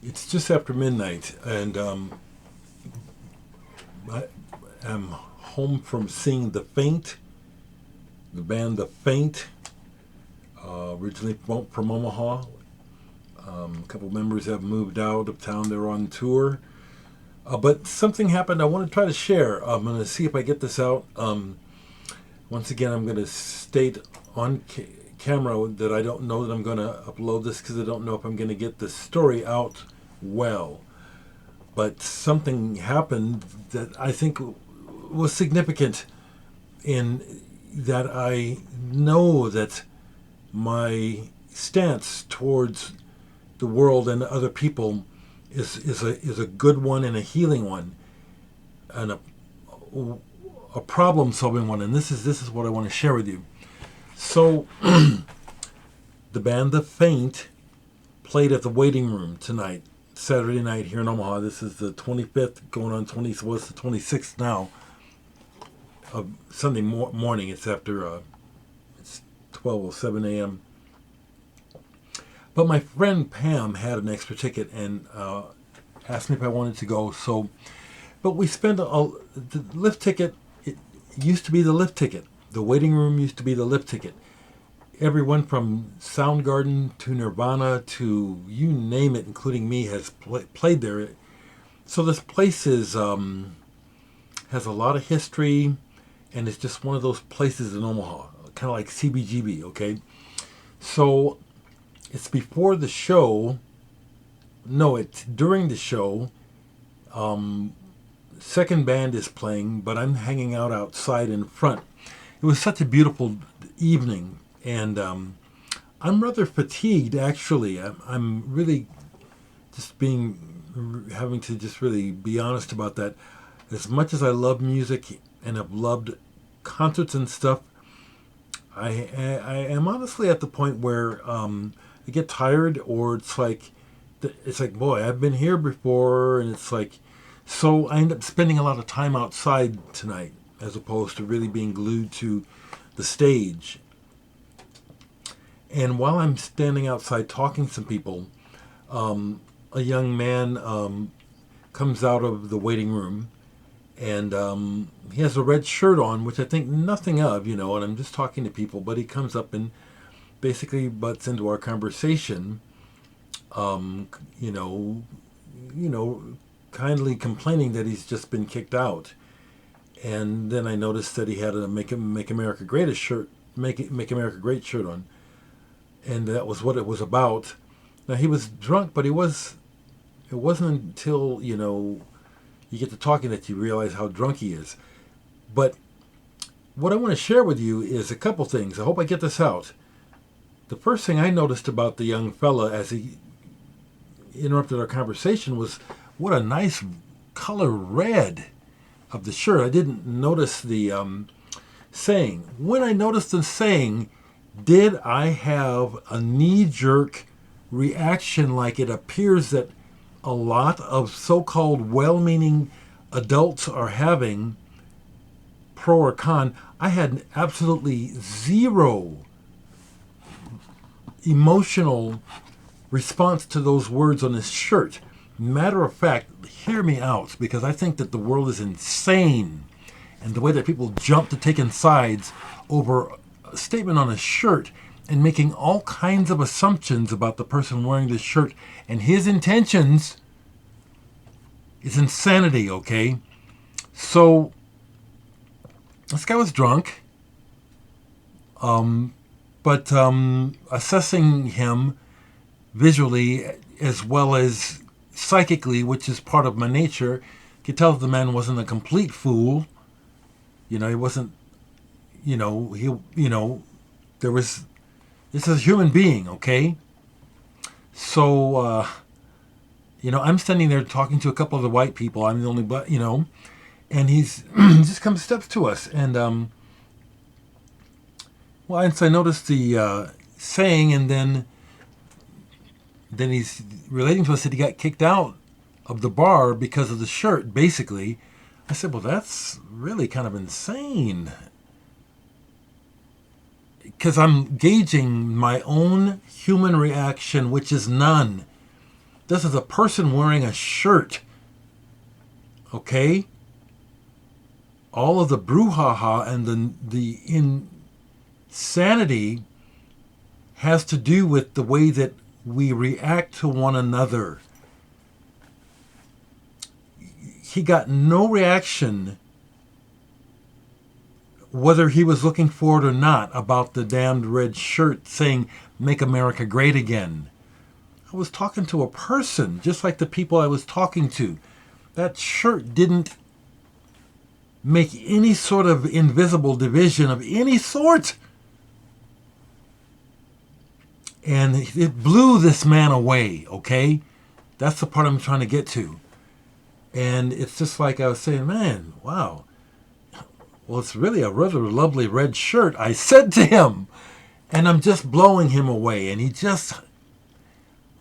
It's just after midnight, and I am home from seeing the band The Faint, originally from Omaha. A couple members have moved out of town. They're on tour. But something happened I want to try to share. I'm going to see if I get this out. Once again, I'm going to state on camera that I don't know that I'm going to upload this because I don't know if I'm going to get the story out well. But something happened that I think was significant in that I know that my stance towards the world and other people is a good one and a healing one and a problem solving one. And this is what I want to share with you. So the band The Faint played at the Waiting Room tonight, Saturday night here in Omaha. This is the 25th, going on 20th. What's the 26th now? Of Sunday morning. It's after it's 12:07 a.m. But my friend Pam had an extra ticket and asked me if I wanted to go. So, but we spent the lift ticket. It used to be the lift ticket. The waiting room used to be the lift ticket. Everyone from Soundgarden to Nirvana to you name it, including me, has played there. So this place has a lot of history, and it's just one of those places in Omaha, kind of like CBGB. Okay, so it's before the show. No, it's during the show. Second band is playing, but I'm hanging out outside in front. It was such a beautiful evening, and I'm rather fatigued actually. I'm really just having to just really be honest about that. As much as I love music and have loved concerts and stuff, I am honestly at the point where I get tired, or it's like boy, I've been here before, and it's like, so I end up spending a lot of time outside tonight as opposed to really being glued to the stage. And while I'm standing outside talking to some people, a young man comes out of the waiting room, and he has a red shirt on, which I think nothing of, and I'm just talking to people, but he comes up and basically butts into our conversation, um, you know, kindly complaining that he's just been kicked out. And then I noticed that he had a Make America Great shirt, Make America Great shirt on, and that was what it was about. Now he was drunk, but it wasn't until you get to talking that you realize how drunk he is. But what I want to share with you is a couple things. I hope I get this out. The first thing I noticed about the young fella as he interrupted our conversation was what a nice color red of the shirt. I didn't notice the saying. When I noticed the saying, did I have a knee-jerk reaction like it appears that a lot of so-called well-meaning adults are having, pro or con? I had absolutely zero emotional response to those words on his shirt. Matter of fact, hear me out, because I think that the world is insane. And the way that people jump to taking sides over a statement on a shirt and making all kinds of assumptions about the person wearing this shirt and his intentions is insanity, okay? So, this guy was drunk, but assessing him visually as well as psychically, which is part of my nature, could tell that the man wasn't a complete fool. He wasn't, there was, this is a human being, okay? So, I'm standing there talking to a couple of the white people. I'm the only, and he's he just comes steps to us. And, and so I noticed the saying, and then he's relating to us that he got kicked out of the bar because of the shirt, basically. I said, well, that's really kind of insane. Because I'm gauging my own human reaction, which is none. This is a person wearing a shirt. Okay? All of the brouhaha and the insanity has to do with the way that we react to one another. He got no reaction, whether he was looking for it or not, about the damned red shirt saying, "Make America Great Again." I was talking to a person, just like the people I was talking to. That shirt didn't make any sort of invisible division of any sort. And it blew this man away, okay? That's the part I'm trying to get to. And it's just like I was saying, man, wow. Well, it's really a rather lovely red shirt, I said to him. And I'm just blowing him away. And he just,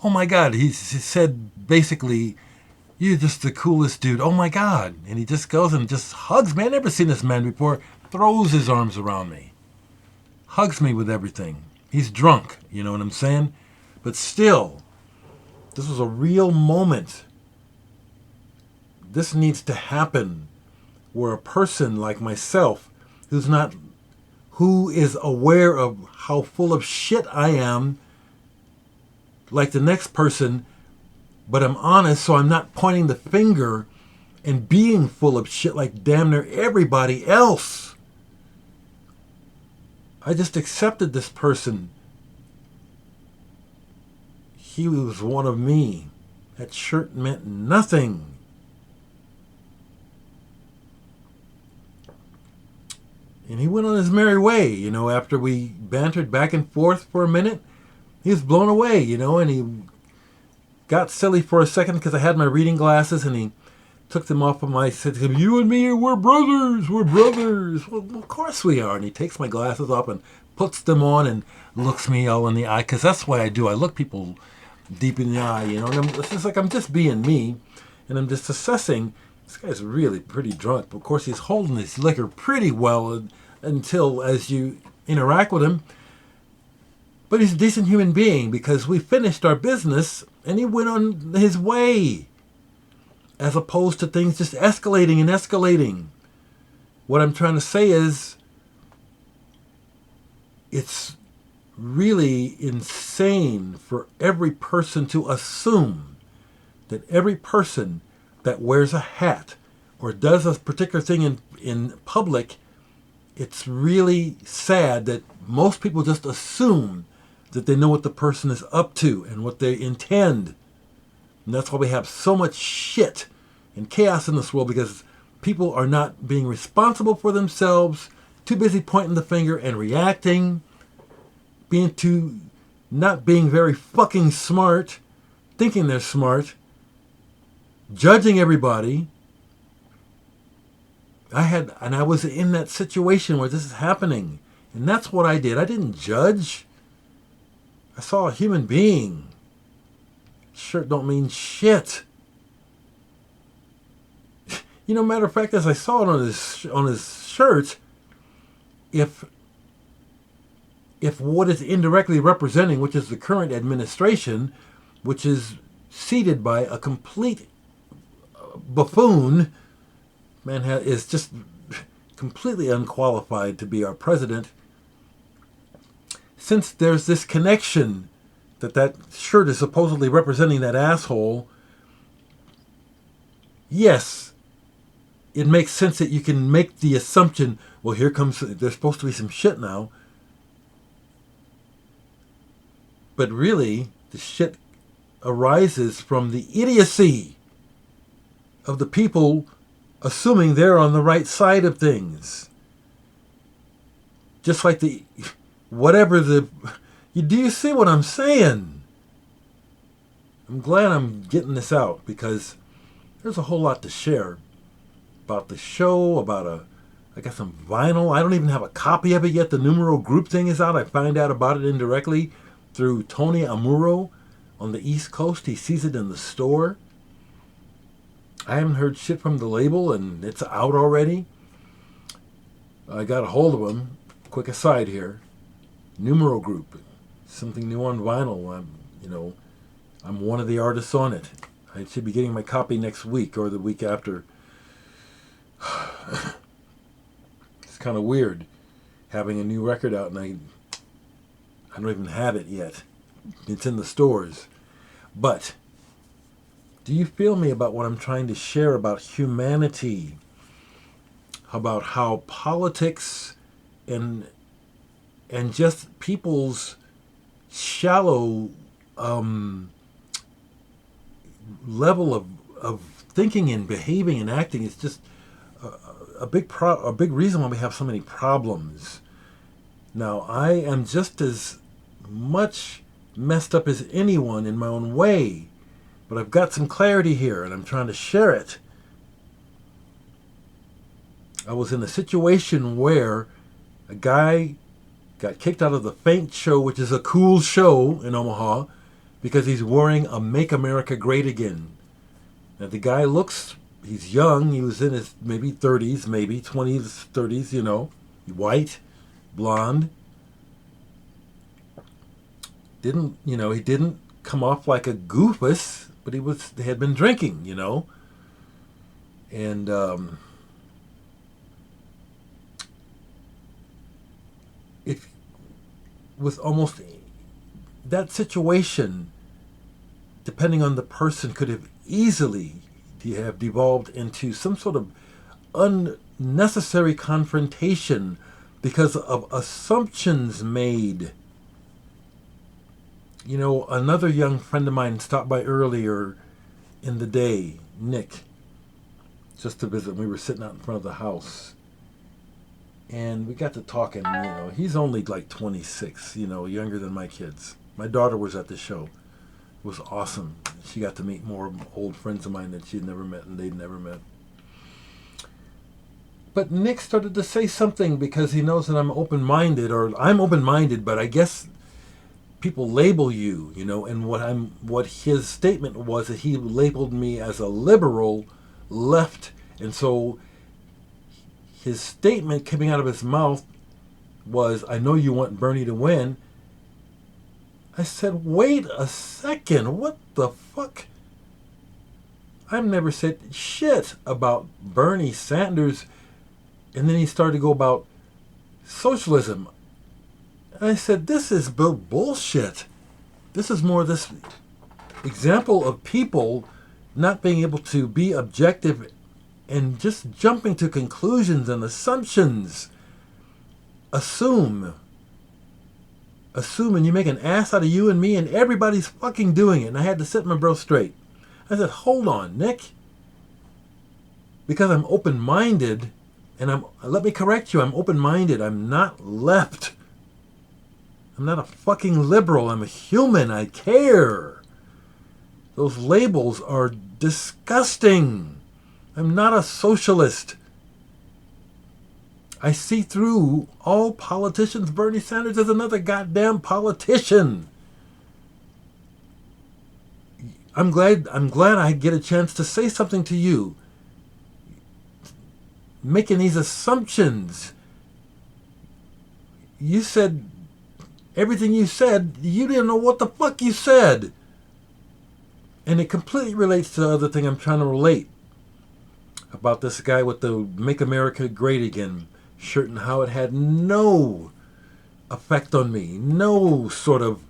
oh my God, he said basically, "You're just the coolest dude. Oh my God." And he just goes and just hugs me. I've never seen this man before. Throws his arms around me. Hugs me with everything. He's drunk, you know what I'm saying? But still, this was a real moment. This needs to happen where a person like myself, who is aware of how full of shit I am, like the next person, but I'm honest, so I'm not pointing the finger and being full of shit like damn near everybody else. I just accepted this person. He was one of me. That shirt meant nothing. And he went on his merry way, you know, after we bantered back and forth for a minute. He was blown away, you know, and he got silly for a second because I had my reading glasses, and he took them off of my, said to him, "You and me, we're brothers, we're brothers." Well, of course we are. And he takes my glasses off and puts them on and looks me all in the eye, because that's what I do. I look people deep in the eye, you know, and it's just like I'm just being me, and I'm just assessing. This guy's really pretty drunk. But of course, he's holding his liquor pretty well until as you interact with him. But he's a decent human being, because we finished our business and he went on his way, as opposed to things just escalating and escalating. What I'm trying to say is, it's really insane for every person to assume that every person that wears a hat or does a particular thing in public, it's really sad that most people just assume that they know what the person is up to and what they intend. And that's why we have so much shit and chaos in this world, because people are not being responsible for themselves, too busy pointing the finger and reacting, not being very fucking smart, thinking they're smart, judging everybody. I was in that situation where this is happening, and that's what I did. I didn't judge. I saw a human being. Shirt don't mean shit. You know, matter of fact, as I saw it on his shirt, if what it's indirectly representing, which is the current administration, which is seated by a complete buffoon, man is just completely unqualified to be our president. Since there's this connection that shirt is supposedly representing that asshole, yes, it makes sense that you can make the assumption, well, there's supposed to be some shit now. But really, the shit arises from the idiocy of the people assuming they're on the right side of things. Just like do you see what I'm saying? I'm glad I'm getting this out, because there's a whole lot to share about the show, I got some vinyl. I don't even have a copy of it yet. The Numero Group thing is out. I find out about it indirectly through Tony Amuro on the East Coast. He sees it in the store. I haven't heard shit from the label, and it's out already. I got a hold of him. Quick aside here. Numero Group. Something new on vinyl. I'm one of the artists on it. I should be getting my copy next week or the week after. It's kind of weird having a new record out and I don't even have it yet. It's in the stores. But do you feel me about what I'm trying to share about humanity? About how politics and just people's shallow level of thinking and behaving and acting is just a big reason why we have so many problems. Now, I am just as much messed up as anyone in my own way, but I've got some clarity here and I'm trying to share it. I was in a situation where a guy got kicked out of the Faint show, which is a cool show in Omaha, because he's wearing a Make America Great Again. Now, the guy looks, he's young. He was in his maybe 30s, maybe 20s, 30s, you know. White, blonde. He didn't come off like a goofus, but he had been drinking, you know. And it was almost that situation, depending on the person, could have easily have devolved into some sort of unnecessary confrontation because of assumptions made. You know, another young friend of mine stopped by earlier in the day, Nick, just to visit. We were sitting out in front of the house. And we got to talking, you know. He's only like 26, you know, younger than my kids. My daughter was at the show. It was awesome. She got to meet more old friends of mine that she'd never met and they'd never met. But Nick started to say something because he knows that I'm open-minded, or I'm open-minded, but I guess people label you, you know, and what his statement was that he labeled me as a liberal left, and so his statement coming out of his mouth was, I know you want Bernie to win. I said, wait a second, what the fuck? I've never said shit about Bernie Sanders. And then he started to go about socialism. And I said, this is bullshit. This is more this example of people not being able to be objective and just jumping to conclusions and assumptions. Assume, and you make an ass out of you and me, and everybody's fucking doing it. And I had to set my bro straight. I said, hold on, Nick. Because I'm open-minded, and let me correct you, I'm open-minded. I'm not left. I'm not a fucking liberal. I'm a human. I care. Those labels are disgusting. I'm not a socialist. I see through all politicians. Bernie Sanders is another goddamn politician. I'm glad I get a chance to say something to you. Making these assumptions. You said everything you said, you didn't know what the fuck you said. And it completely relates to the other thing I'm trying to relate about this guy with the Make America Great Again shirt and how it had no effect on me. No sort of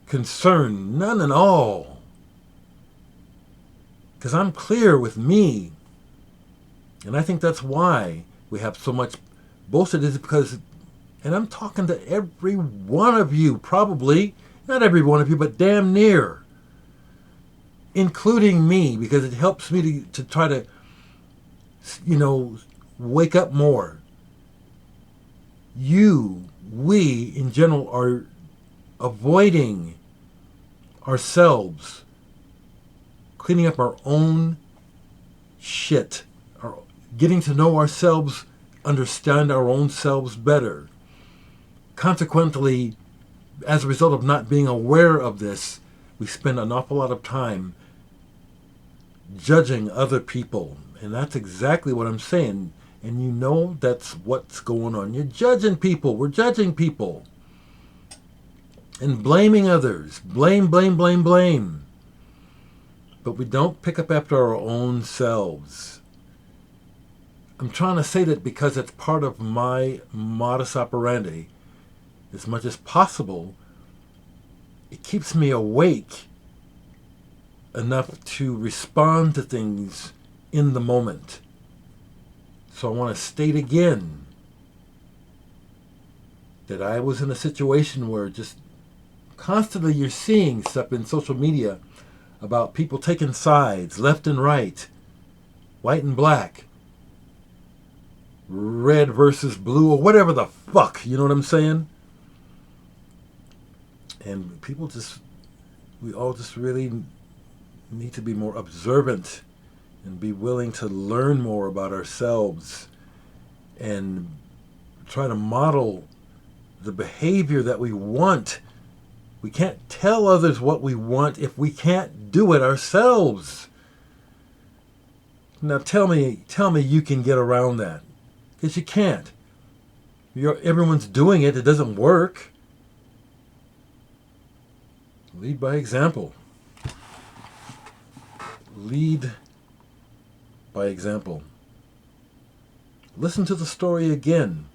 concern. None at all. Because I'm clear with me. And I think that's why we have so much bullshit, is because, and I'm talking to every one of you, probably, not every one of you, but damn near, including me, because it helps me to try to, you know, wake up more. We in general are avoiding ourselves, cleaning up our own shit, getting to know ourselves, understand our own selves better. Consequently, as a result of not being aware of this, we spend an awful lot of time judging other people. And that's exactly what I'm saying. And you know that's what's going on. You're judging people. We're judging people. and blaming others. Blame, blame, blame, blame. But we don't pick up after our own selves. I'm trying to say that because it's part of my modus operandi. As much as possible, it keeps me awake enough to respond to things in the moment. So I want to state again that I was in a situation where just constantly you're seeing stuff in social media about people taking sides, left and right, white and black, red versus blue, or whatever the fuck, you know what I'm saying? And we all just really need to be more observant and be willing to learn more about ourselves and try to model the behavior that we want. We can't tell others what we want if we can't do it ourselves. Now tell me you can get around that. Because you can't. Everyone's doing it. It doesn't work. Lead by example. Lead by example. Listen to the story again.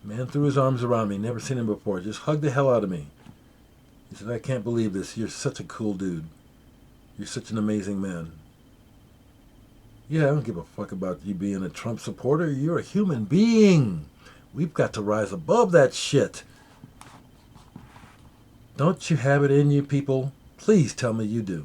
Man threw his arms around me. Never seen him before. Just hugged the hell out of me. He said, I can't believe this. You're such a cool dude. You're such an amazing man. Yeah, I don't give a fuck about you being a Trump supporter. You're a human being. We've got to rise above that shit. Don't you have it in you, people? Please tell me you do.